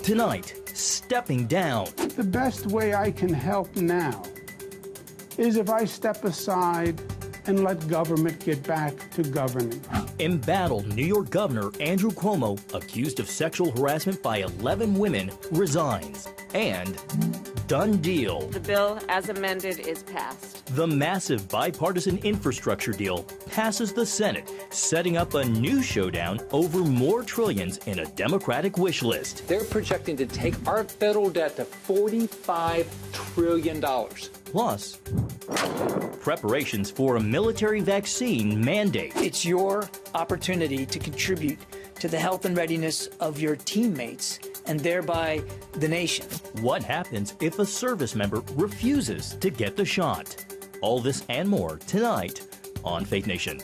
Tonight, stepping down. The best way I can help now is if I step aside and let government get back to governing. Embattled New York Governor Andrew Cuomo, accused of sexual harassment by 11 women, resigns. And done deal. The bill, as amended, is passed. The massive bipartisan infrastructure deal passes the Senate, setting up a new showdown over more trillions in a Democratic wish list. They're projecting to take our federal debt to $45 trillion. Plus, preparations for a military vaccine mandate. It's your opportunity to contribute to the health and readiness of your teammates and thereby the nation. What happens if a service member refuses to get the shot? All this and more tonight on Faith Nation.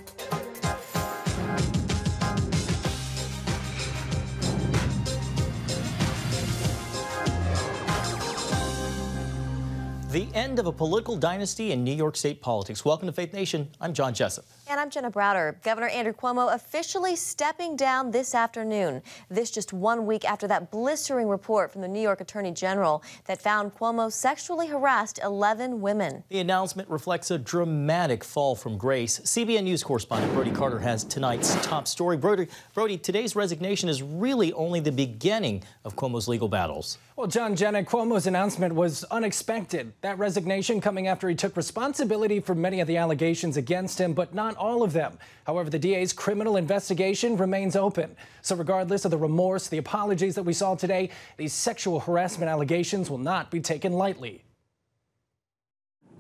The end of a political dynasty in New York State politics. Welcome to Faith Nation. I'm John Jessup. And I'm Jenna Browder. Governor Andrew Cuomo officially stepping down this afternoon. This just 1 week after that blistering report from the New York Attorney General that found Cuomo sexually harassed 11 women. The announcement reflects a dramatic fall from grace. CBN News correspondent Brody Carter has tonight's top story. Brody, today's resignation is really only the beginning of Cuomo's legal battles. Well, John, Jenna, Cuomo's announcement was unexpected. That resignation coming after he took responsibility for many of the allegations against him, but not all of them. However, the DA's criminal investigation remains open. So regardless of the remorse, the apologies that we saw today, these sexual harassment allegations will not be taken lightly.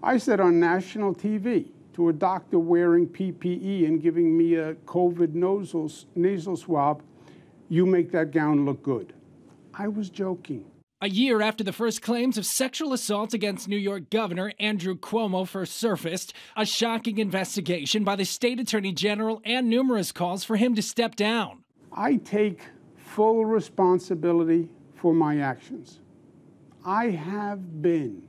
I said on national TV to a doctor wearing PPE and giving me a COVID nasal swab, "You make that gown look good." I was joking. A year after the first claims of sexual assault against New York Governor Andrew Cuomo first surfaced, a shocking investigation by the state attorney general and numerous calls for him to step down. I take full responsibility for my actions. I have been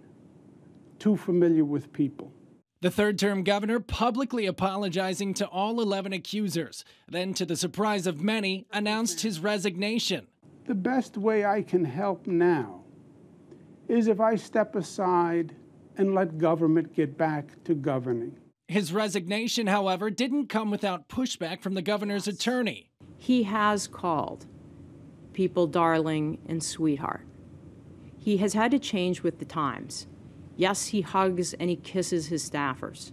too familiar with people. The third-term governor publicly apologizing to all 11 accusers, then to the surprise of many, announced his resignation. The best way I can help now is if I step aside and let government get back to governing. His resignation, however, didn't come without pushback from the governor's attorney. He has called people darling and sweetheart. He has had to change with the times. Yes, he hugs and he kisses his staffers.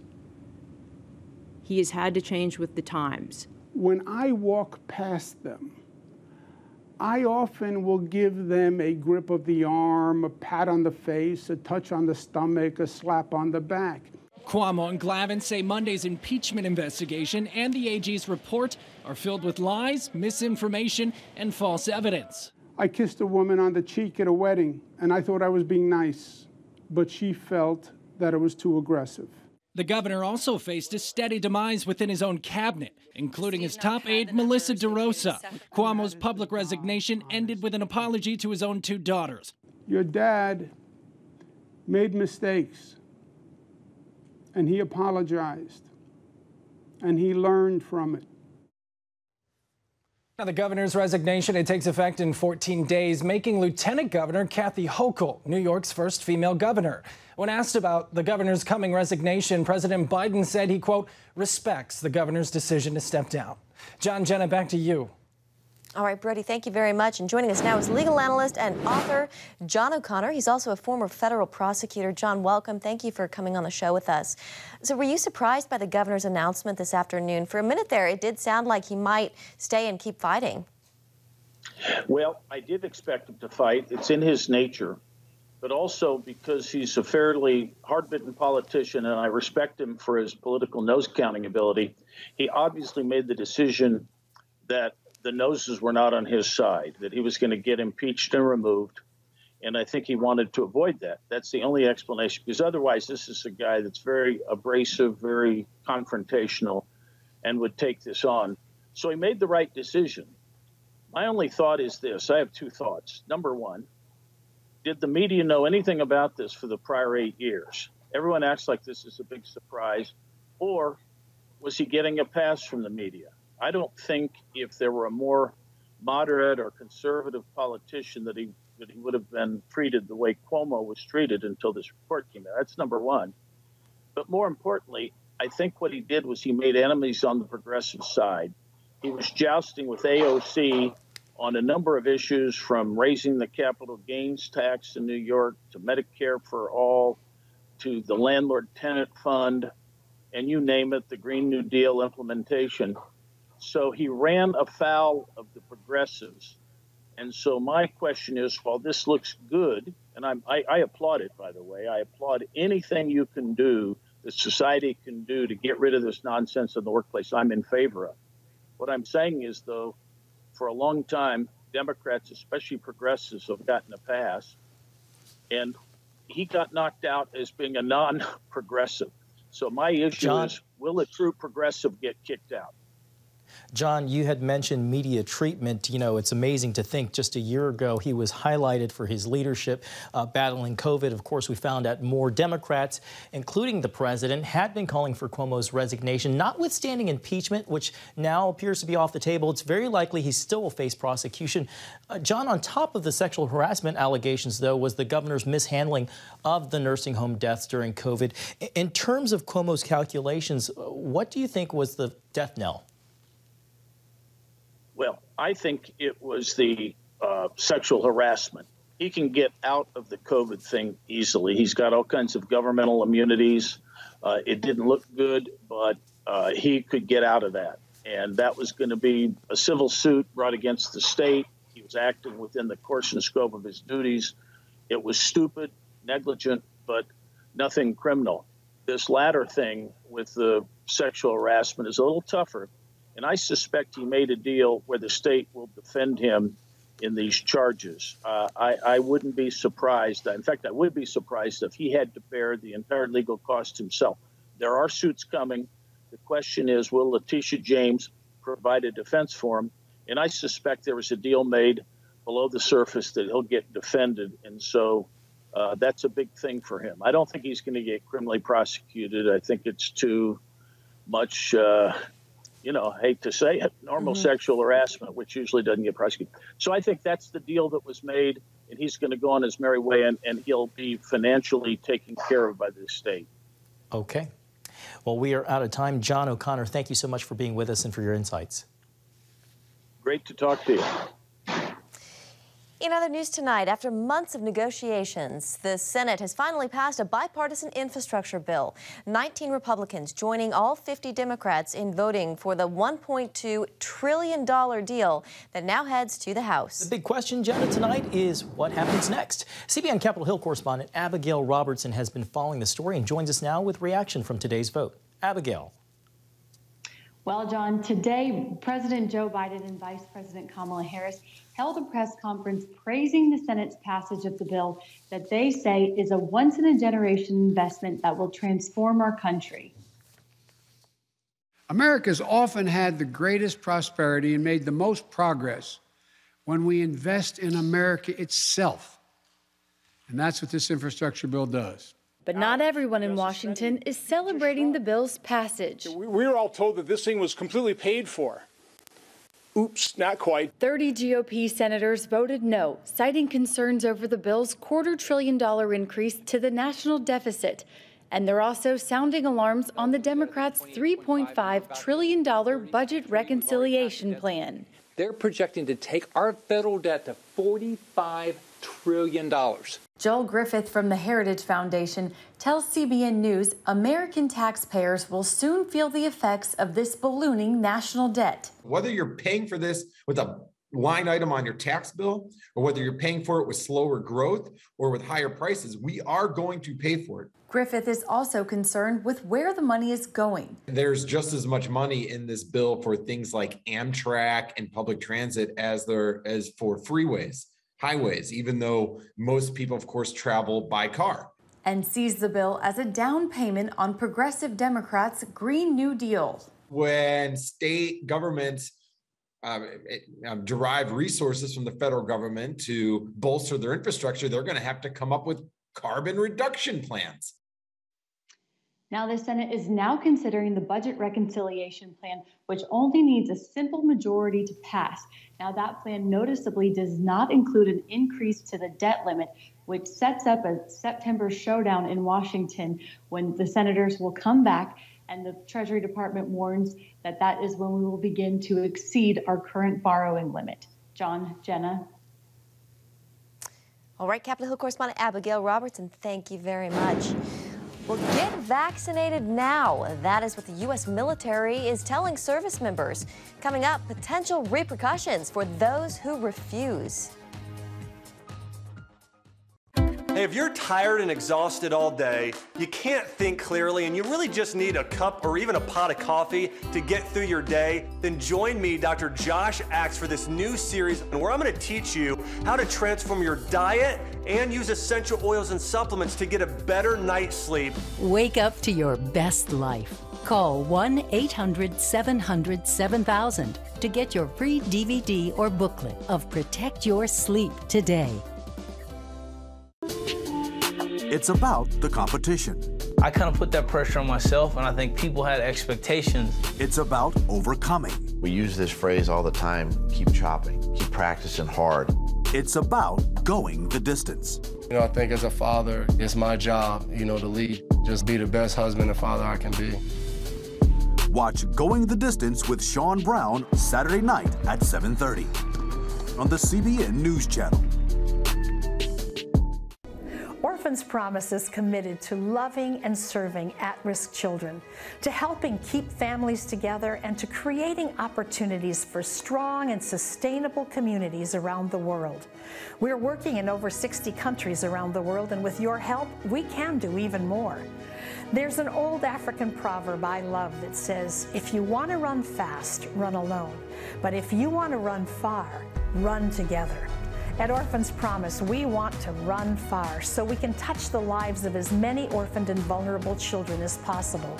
He has had to change with the times. When I walk past them, I often will give them a grip of the arm, a pat on the face, a touch on the stomach, a slap on the back. Cuomo and Glavin say Monday's impeachment investigation and the AG's report are filled with lies, misinformation, and false evidence. I kissed a woman on the cheek at a wedding, and I thought I was being nice, but she felt that it was too aggressive. The governor also faced a steady demise within his own cabinet, including his top aide, Melissa DeRosa. Cuomo's public resignation ended with an apology to his own two daughters. Your dad made mistakes, and he apologized, and he learned from it. Now, the governor's resignation, it takes effect in 14 days, making Lieutenant Governor Kathy Hochul New York's first female governor. When asked about the governor's coming resignation, President Biden said he, quote, respects the governor's decision to step down. John, Jenna, back to you. All right, Brody, thank you very much. And joining us now is legal analyst and author John O'Connor. He's also a former federal prosecutor. John, welcome. Thank you for coming on the show with us. So were you surprised by the governor's announcement this afternoon? For a minute there, it did sound like he might stay and keep fighting. Well, I did expect him to fight. It's in his nature. But also because he's a fairly hard-bitten politician, and I respect him for his political nose-counting ability, he obviously made the decision that the noses were not on his side, that he was going to get impeached and removed. And I think he wanted to avoid that. That's the only explanation, because otherwise this is a guy that's very abrasive, very confrontational, and would take this on. So he made the right decision. My only thought is this. I have two thoughts. Number one, did the media know anything about this for the prior 8 years? Everyone acts like this is a big surprise. Or was he getting a pass from the media? I don't think if there were a more moderate or conservative politician that he that he would have been treated the way Cuomo was treated until this report came out. That's number one. But more importantly, I think what he did was he made enemies on the progressive side. He was jousting with AOC on a number of issues, from raising the capital gains tax in New York to Medicare for all to the landlord-tenant fund, and you name it, the Green New Deal implementation. So he ran afoul of the progressives. And so my question is, while this looks good, and I applaud it, by the way, I applaud anything you can do, that society can do to get rid of this nonsense in the workplace, I'm in favor of. What I'm saying is, though, for a long time, Democrats, especially progressives, have gotten a pass. And he got knocked out as being a non-progressive. So my issue is, will a true progressive get kicked out? John, you had mentioned media treatment. You know, it's amazing to think just a year ago he was highlighted for his leadership battling COVID. Of course, we found out more Democrats, including the president, had been calling for Cuomo's resignation, notwithstanding impeachment, which now appears to be off the table. It's very likely he still will face prosecution. John, on top of the sexual harassment allegations, though, was the governor's mishandling of the nursing home deaths during COVID. In terms of Cuomo's calculations, what do you think was the death knell? Well, I think it was the sexual harassment. He can get out of the COVID thing easily. He's got all kinds of governmental immunities. It didn't look good, but he could get out of that. And that was going to be a civil suit brought against the state. He was acting within the course and scope of his duties. It was stupid, negligent, but nothing criminal. This latter thing with the sexual harassment is a little tougher. And I suspect he made a deal where the state will defend him in these charges. I wouldn't be surprised. In fact, I would be surprised if he had to bear the entire legal cost himself. There are suits coming. The question is, will Letitia James provide a defense for him? And I suspect there was a deal made below the surface that he'll get defended. And so that's a big thing for him. I don't think he's going to get criminally prosecuted. I think it's too much... you know, I hate to say it, normal sexual harassment, which usually doesn't get prosecuted. So I think that's the deal that was made, and he's going to go on his merry way, and he'll be financially taken care of by the state. Okay. Well, we are out of time. John O'Connor, thank you so much for being with us and for your insights. Great to talk to you. In other news tonight, after months of negotiations, the Senate has finally passed a bipartisan infrastructure bill. 19 Republicans joining all 50 Democrats in voting for the $1.2 trillion deal that now heads to the House. The big question, Jenna, tonight is what happens next? CBN Capitol Hill correspondent Abigail Robertson has been following the story and joins us now with reaction from today's vote. Abigail. Well, John, today President Joe Biden and Vice President Kamala Harris held a press conference praising the Senate's passage of the bill that they say is a once-in-a-generation investment that will transform our country. America's often had the greatest prosperity and made the most progress when we invest in America itself. And that's what this infrastructure bill does. But not everyone in Washington is celebrating the bill's passage. We were all told that this thing was completely paid for. Oops, not quite. 30 GOP senators voted no, citing concerns over the bill's $250 billion increase to the national deficit. And they're also sounding alarms on the Democrats' $3.5 trillion budget reconciliation plan. They're projecting to take our federal debt to $45 trillion. Joel Griffith from the Heritage Foundation tells CBN News American taxpayers will soon feel the effects of this ballooning national debt. Whether you're paying for this with a line item on your tax bill, or whether you're paying for it with slower growth or with higher prices, we are going to pay for it. Griffith is also concerned with where the money is going. There's just as much money in this bill for things like Amtrak and public transit as there is for freeways, highways, even though most people, of course, travel by car. And sees the bill as a down payment on progressive Democrats' Green New Deal. When state governments derive resources from the federal government to bolster their infrastructure, they're going to have to come up with carbon reduction plans. Now, the Senate is now considering the budget reconciliation plan, which only needs a simple majority to pass. Now, that plan noticeably does not include an increase to the debt limit, which sets up a September showdown in Washington when the senators will come back, and the Treasury Department warns that that is when we will begin to exceed our current borrowing limit. John, Jenna. All right, Capitol Hill correspondent Abigail Robertson, thank you very much. Well, get vaccinated now. That is what the U.S. military is telling service members. Coming up, potential repercussions for those who refuse. Hey, if you're tired and exhausted all day, you can't think clearly, and you really just need a cup or even a pot of coffee to get through your day, then join me, Dr. Josh Axe, for this new series where I'm going to teach you how to transform your diet and use essential oils and supplements to get a better night's sleep. Wake up to your best life. Call 1-800-700-7000 to get your free DVD or booklet of Protect Your Sleep today. It's about the competition. I kind of put that pressure on myself, and I think people had expectations. It's about overcoming. We use this phrase all the time, keep chopping, keep practicing hard. It's about going the distance. You know, I think as a father, it's my job, to lead, just be the best husband and father I can be. Watch Going the Distance with Sean Brown Saturday night at 7:30 on the CBN News Channel. Orphans Promise is committed to loving and serving at-risk children, to helping keep families together, and to creating opportunities for strong and sustainable communities around the world. We're working in over 60 countries around the world, and with your help, we can do even more. There's an old African proverb I love that says, if you want to run fast, run alone. But if you want to run far, run together. At Orphans Promise, we want to run far so we can touch the lives of as many orphaned and vulnerable children as possible.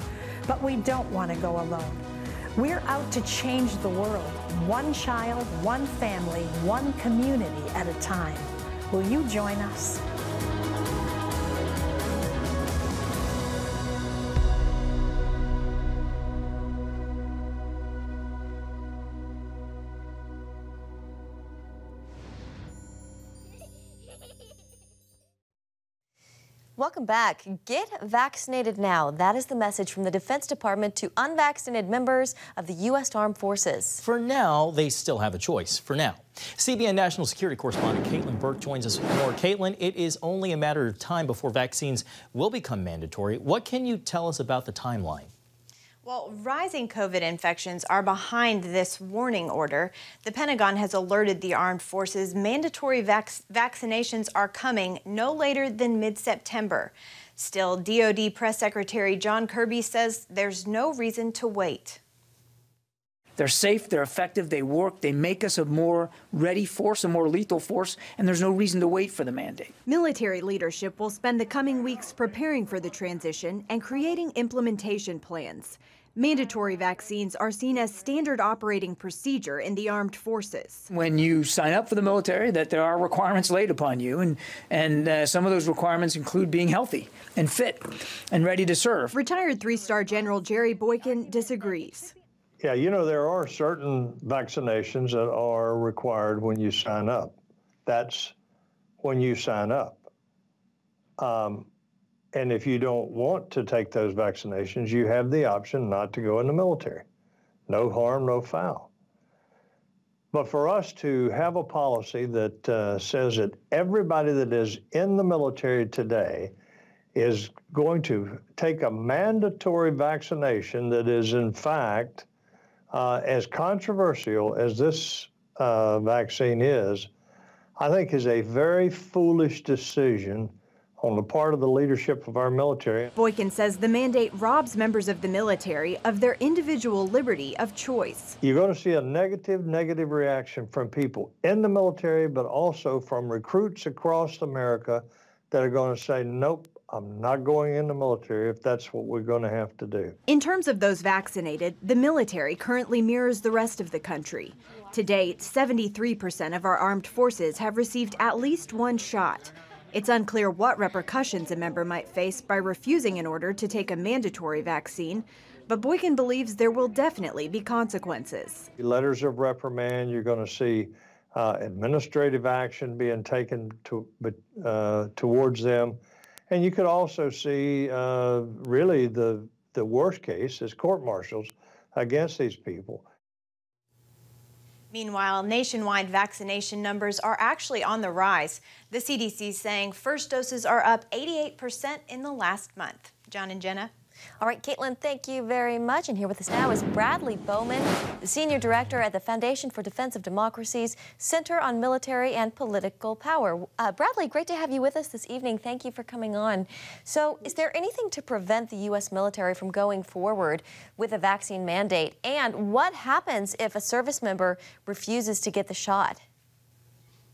But we don't want to go alone. We're out to change the world, one child, one family, one community at a time. Will you join us? Welcome back. Get vaccinated now. That is the message from the Defense Department to unvaccinated members of the U.S. Armed Forces. For now, they still have a choice. For now. CBN National Security Correspondent Caitlin Burke joins us with more. Caitlin, it is only a matter of time before vaccines will become mandatory. What can you tell us about the timeline? Well, rising COVID infections are behind this warning order. The Pentagon has alerted the armed forces mandatory vaccinations are coming no later than mid-September. Still, DoD Press Secretary John Kirby says there's no reason to wait. They're safe, they're effective, they work, they make us a more ready force, a more lethal force, and there's no reason to wait for the mandate. Military leadership will spend the coming weeks preparing for the transition and creating implementation plans. Mandatory vaccines are seen as standard operating procedure in the armed forces. When you sign up for the military, that there are requirements laid upon you, and some of those requirements include being healthy and fit and ready to serve. Retired three-star General Jerry Boykin disagrees. Yeah, there are certain vaccinations that are required when you sign up. That's when you sign up. And if you don't want to take those vaccinations, you have the option not to go in the military. No harm, no foul. But for us to have a policy that says that everybody that is in the military today is going to take a mandatory vaccination that is, in fact, as controversial as this vaccine is, I think is a very foolish decision on the part of the leadership of our military. Boykin says the mandate robs members of the military of their individual liberty of choice. You're going to see a negative reaction from people in the military, but also from recruits across America that are going to say, nope, I'm not going in the military if that's what we're going to have to do. In terms of those vaccinated, the military currently mirrors the rest of the country. To date, 73% of our armed forces have received at least one shot. It's unclear what repercussions a member might face by refusing an order to take a mandatory vaccine, but Boykin believes there will definitely be consequences. Letters of reprimand, you're going to see administrative action being taken towards them. And you could also see really the worst case is court-martials against these people. Meanwhile, nationwide vaccination numbers are actually on the rise. The CDC is saying first doses are up 88% in the last month. John and Jenna. All right, Caitlin, thank you very much. And here with us now is Bradley Bowman, the Senior Director at the Foundation for Defense of Democracy's Center on Military and Political Power. Bradley, great to have you with us this evening. Thank you for coming on. So is there anything to prevent the U.S. military from going forward with a vaccine mandate? And what happens if a service member refuses to get the shot?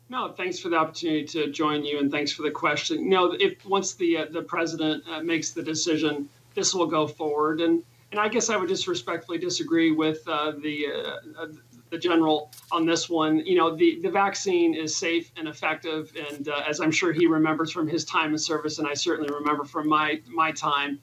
No, thanks for the opportunity to join you, and thanks for the question. You know, if once the president makes the decision, this will go forward. And I guess I would just respectfully disagree with the general on this one. You know, the vaccine is safe and effective. And as I'm sure he remembers from his time in service, and I certainly remember from my time,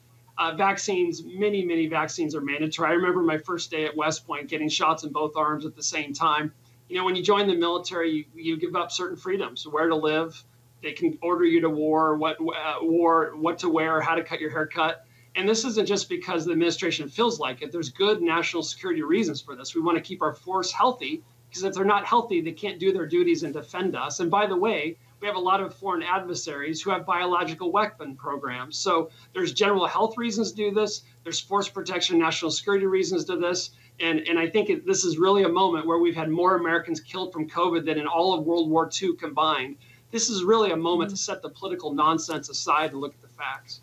vaccines, many vaccines are mandatory. I remember my first day at West Point getting shots in both arms at the same time. You know, when you join the military, you give up certain freedoms, where to live. They can order you to war, what to wear, how to cut your hair cut. And this isn't just because the administration feels like it. There's good national security reasons for this. We want to keep our force healthy, because if they're not healthy, they can't do their duties and defend us. And by the way, we have a lot of foreign adversaries who have biological weapon programs. So there's general health reasons to do this. There's force protection, national security reasons to this. And I think this is really a moment where we've had more Americans killed from COVID than in all of World War II combined. This is really a moment to set the political nonsense aside and look at the facts.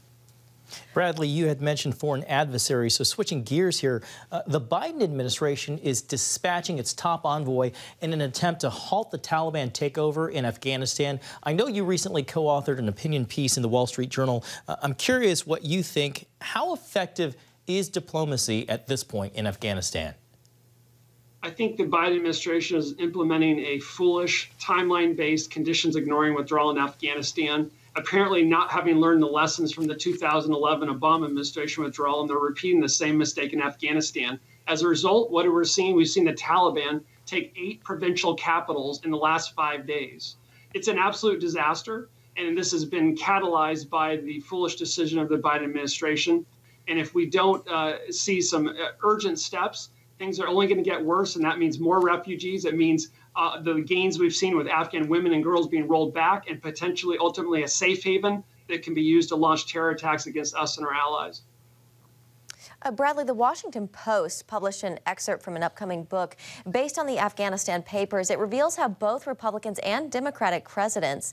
Bradley, you had mentioned foreign adversaries, so switching gears here, the Biden administration is dispatching its top envoy in an attempt to halt the Taliban takeover in Afghanistan. I know you recently co-authored an opinion piece in the Wall Street Journal. I'm curious what you think. How effective is diplomacy at this point in Afghanistan? I think the Biden administration is implementing a foolish, timeline-based, conditions-ignoring withdrawal in Afghanistan, apparently not having learned the lessons from the 2011 Obama administration withdrawal, and they're repeating the same mistake in Afghanistan. As a result, what we've seen the Taliban take 8 provincial capitals in the last 5 days. It's an absolute disaster, and this has been catalyzed by the foolish decision of the Biden administration. And if we don't see some urgent steps, things are only going to get worse, and that means more refugees. It means the gains we've seen with Afghan women and girls being rolled back, and potentially, ultimately, a safe haven that can be used to launch terror attacks against us and our allies. Bradley, the Washington Post published an excerpt from an upcoming book based on the Afghanistan papers. It reveals how both Republicans and Democratic presidents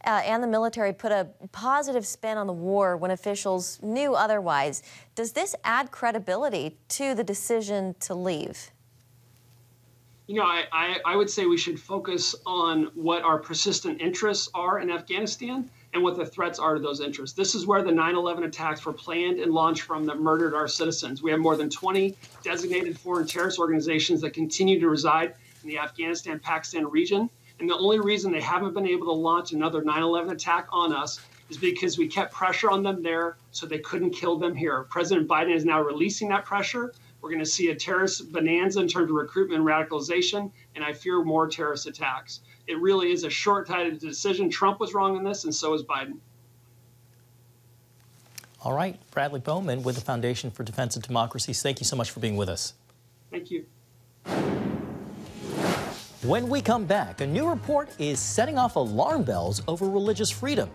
and the military put a positive spin on the war when officials knew otherwise. Does this add credibility to the decision to leave? You know, I would say we should focus on what our persistent interests are in Afghanistan and what the threats are to those interests. This is where the 9/11 attacks were planned and launched from that murdered our citizens. We have more than 20 designated foreign terrorist organizations that continue to reside in the Afghanistan-Pakistan region. And the only reason they haven't been able to launch another 9/11 attack on us is because we kept pressure on them there so they couldn't kill them here. President Biden is now releasing that pressure. We're going to see a terrorist bonanza in terms of recruitment and radicalization, and I fear more terrorist attacks. It really is a short-sighted decision. Trump was wrong in this, and so is Biden. All right, Bradley Bowman with the Foundation for Defense of Democracy. Thank you so much for being with us. Thank you. When we come back, a new report is setting off alarm bells over religious freedom.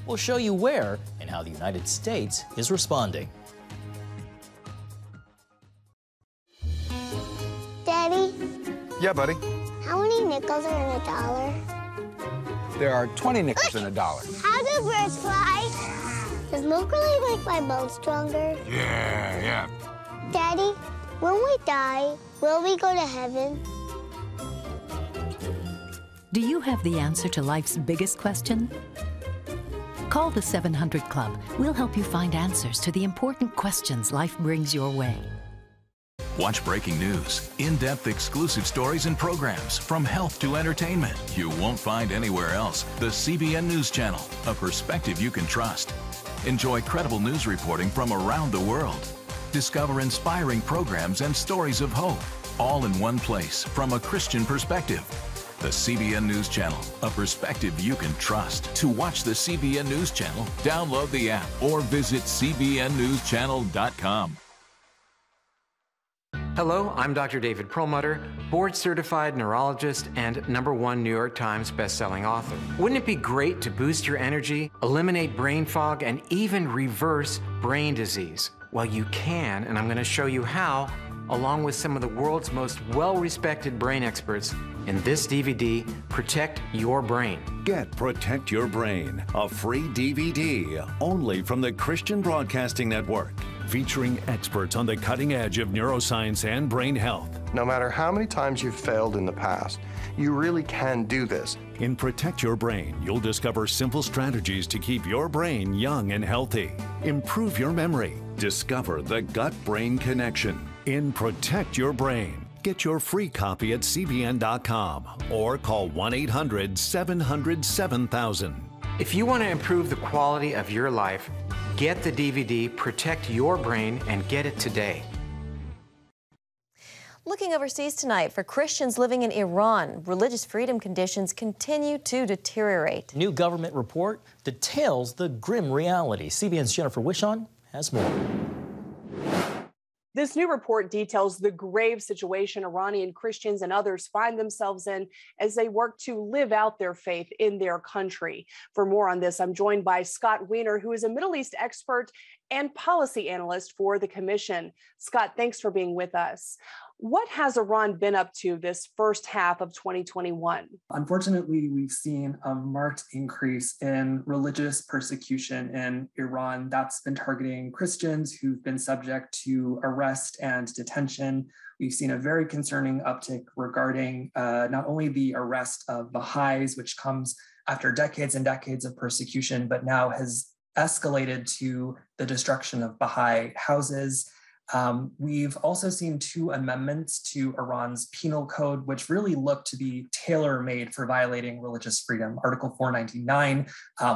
We'll show you where and how the United States is responding. Daddy? Yeah, buddy. How many nickels are in a dollar? There are 20 nickels in a dollar. How do birds fly? Does milk really make my bones stronger? Yeah. Daddy, when we die, will we go to heaven? Do you have the answer to life's biggest question? Call the 700 Club. We'll help you find answers to the important questions life brings your way. Watch breaking news, in-depth exclusive stories and programs from health to entertainment you won't find anywhere else. The CBN News Channel, a perspective you can trust. Enjoy credible news reporting from around the world. Discover inspiring programs and stories of hope, all in one place from a Christian perspective. The CBN News Channel, a perspective you can trust. To watch the CBN News Channel, download the app or visit cbnnewschannel.com. Hello, I'm Dr. David Perlmutter, board-certified neurologist and #1 New York Times bestselling author. Wouldn't it be great to boost your energy, eliminate brain fog, and even reverse brain disease? Well, you can, and I'm going to show you how, along with some of the world's most well-respected brain experts in this DVD, Protect Your Brain. Get Protect Your Brain, a free DVD only from the Christian Broadcasting Network, featuring experts on the cutting edge of neuroscience and brain health. No matter how many times you've failed in the past, you really can do this. In Protect Your Brain, you'll discover simple strategies to keep your brain young and healthy. Improve your memory. Discover the gut-brain connection. In Protect Your Brain. Get your free copy at cbn.com or call 1-800-700-7000. If you want to improve the quality of your life, get the DVD Protect Your Brain and get it today. Looking overseas tonight, for Christians living in Iran, religious freedom conditions continue to deteriorate. New government report details the grim reality. CBN's Jennifer Wishon has more. This new report details the grave situation Iranian Christians and others find themselves in as they work to live out their faith in their country. For more on this, I'm joined by Scott Wiener, who is a Middle East expert and policy analyst for the Commission. Scott, thanks for being with us. What has Iran been up to this first half of 2021? Unfortunately, we've seen a marked increase in religious persecution in Iran that's been targeting Christians who've been subject to arrest and detention. We've seen a very concerning uptick regarding not only the arrest of Baha'is, which comes after decades and decades of persecution, but now has escalated to the destruction of Baha'i houses. We've also seen 2 amendments to Iran's penal code, which really look to be tailor-made for violating religious freedom. Article 499,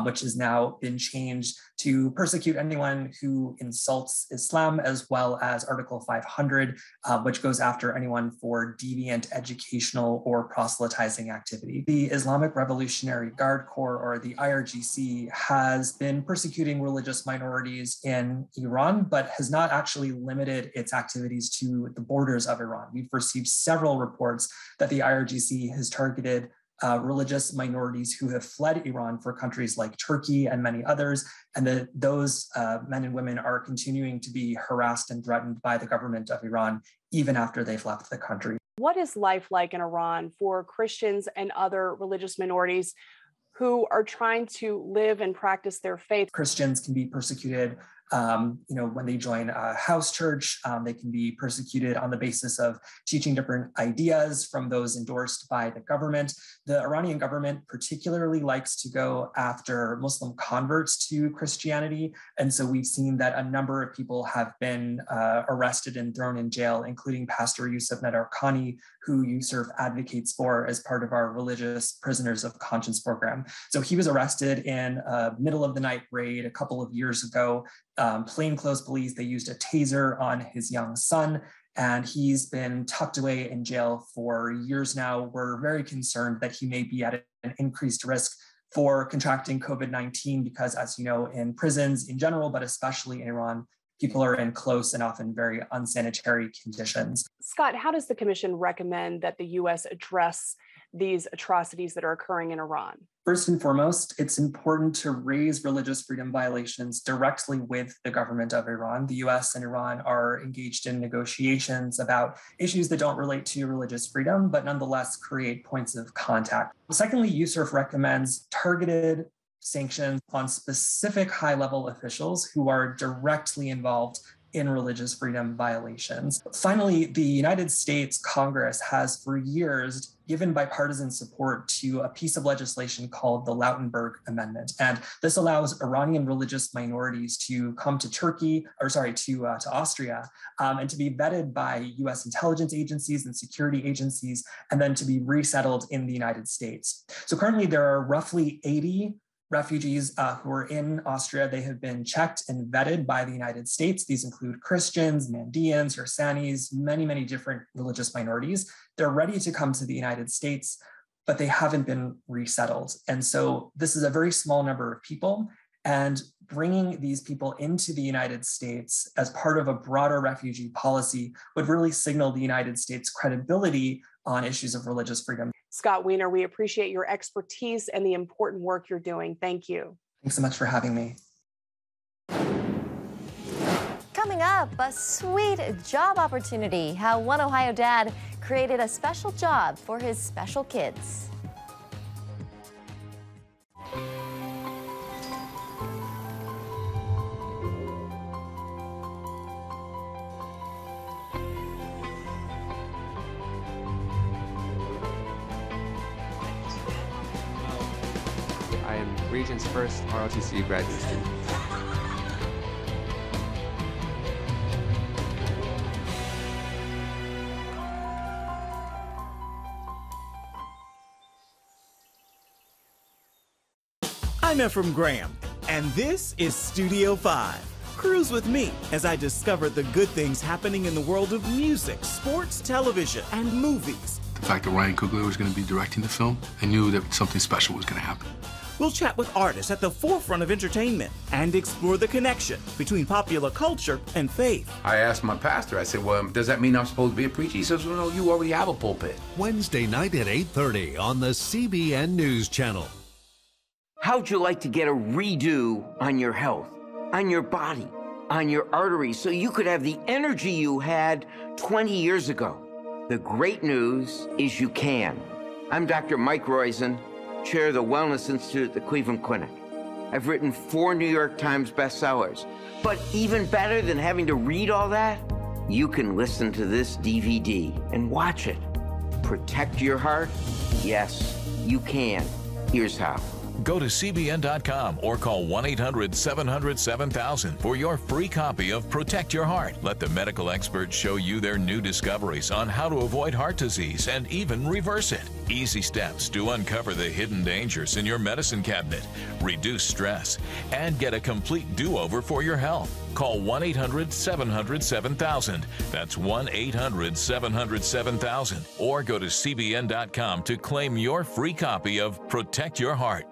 which has now been changed to persecute anyone who insults Islam, as well as Article 500, which goes after anyone for deviant educational or proselytizing activity. The Islamic Revolutionary Guard Corps, or the IRGC, has been persecuting religious minorities in Iran, but has not actually limited its activities to the borders of Iran. We've received several reports that the IRGC has targeted religious minorities who have fled Iran for countries like Turkey and many others, and that those men and women are continuing to be harassed and threatened by the government of Iran even after they've left the country. What is life like in Iran for Christians and other religious minorities who are trying to live and practice their faith? Christians can be persecuted when they join a house church. They can be persecuted on the basis of teaching different ideas from those endorsed by the government. The Iranian government particularly likes to go after Muslim converts to Christianity. And so we've seen that a number of people have been arrested and thrown in jail, including Pastor Yusuf Nadarkhani, who USERF advocates for as part of our Religious Prisoners of Conscience program. So he was arrested in a middle of the night raid a couple of years ago. Plainclothes police, they used a taser on his young son, and he's been tucked away in jail for years now. We're very concerned that he may be at an increased risk for contracting COVID-19 because, as you know, in prisons in general, but especially in Iran, people are in close and often very unsanitary conditions. Scott, how does the Commission recommend that the U.S. address these atrocities that are occurring in Iran? First and foremost, it's important to raise religious freedom violations directly with the government of Iran. The US and Iran are engaged in negotiations about issues that don't relate to religious freedom, but nonetheless create points of contact. Secondly, USERF recommends targeted sanctions on specific high-level officials who are directly involved in religious freedom violations. Finally, the United States Congress has for years given bipartisan support to a piece of legislation called the Lautenberg Amendment. And this allows Iranian religious minorities to come to to Austria and to be vetted by US intelligence agencies and security agencies, and then to be resettled in the United States. So currently there are roughly 80 refugees who are in Austria. They have been checked and vetted by the United States. These include Christians, Mandeans, Harsanis, many, many different religious minorities. They're ready to come to the United States, but they haven't been resettled. And so this is a very small number of people, and bringing these people into the United States as part of a broader refugee policy would really signal the United States' credibility on issues of religious freedom. Scott Wiener, we appreciate your expertise and the important work you're doing. Thank you. Thanks so much for having me. Coming up, a sweet job opportunity. How one Ohio dad created a special job for his special kids. I am Region's first ROTC graduate student. I'm Ephraim Graham, and this is Studio 5. Cruise with me as I discover the good things happening in the world of music, sports, television, and movies. The fact that Ryan Coogler was going to be directing the film, I knew that something special was going to happen. We'll chat with artists at the forefront of entertainment and explore the connection between popular culture and faith. I asked my pastor, I said, well, does that mean I'm supposed to be a preacher? He says, well, no, you already have a pulpit. Wednesday night at 8:30 on the CBN News Channel. How'd you like to get a redo on your health, on your body, on your arteries, so you could have the energy you had 20 years ago? The great news is you can. I'm Dr. Mike Roizen, chair of the Wellness Institute at the Cleveland Clinic. I've written 4 New York Times bestsellers. But even better than having to read all that, you can listen to this DVD and watch it. Protect your heart? Yes, you can. Here's how. Go to cbn.com or call 1-800-700-7000 for your free copy of Protect Your Heart. Let the medical experts show you their new discoveries on how to avoid heart disease and even reverse it. Easy steps to uncover the hidden dangers in your medicine cabinet, reduce stress, and get a complete do-over for your health. Call 1-800-700-7000. That's 1-800-700-7000. Or go to cbn.com to claim your free copy of Protect Your Heart.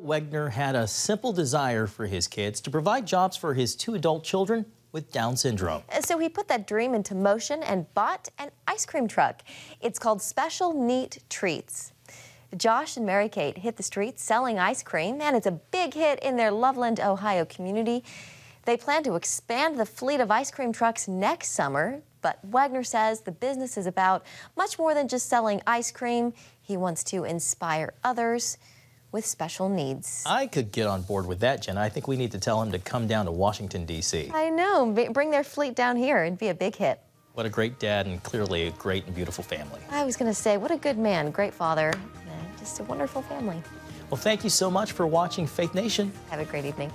Wegner had a simple desire for his kids to provide jobs for his 2 adult children with Down syndrome. So he put that dream into motion and bought an ice cream truck. It's called Special Neat Treats. Josh and Mary Kate hit the streets selling ice cream, and it's a big hit in their Loveland, Ohio community. They plan to expand the fleet of ice cream trucks next summer, but Wegner says the business is about much more than just selling ice cream. He wants to inspire others with special needs. I could get on board with that, Jenna. I think we need to tell him to come down to Washington, D.C. I know. Bring their fleet down here. It'd be a big hit. What a great dad and clearly a great and beautiful family. I was going to say, what a good man, great father, just a wonderful family. Well, thank you so much for watching Faith Nation. Have a great evening.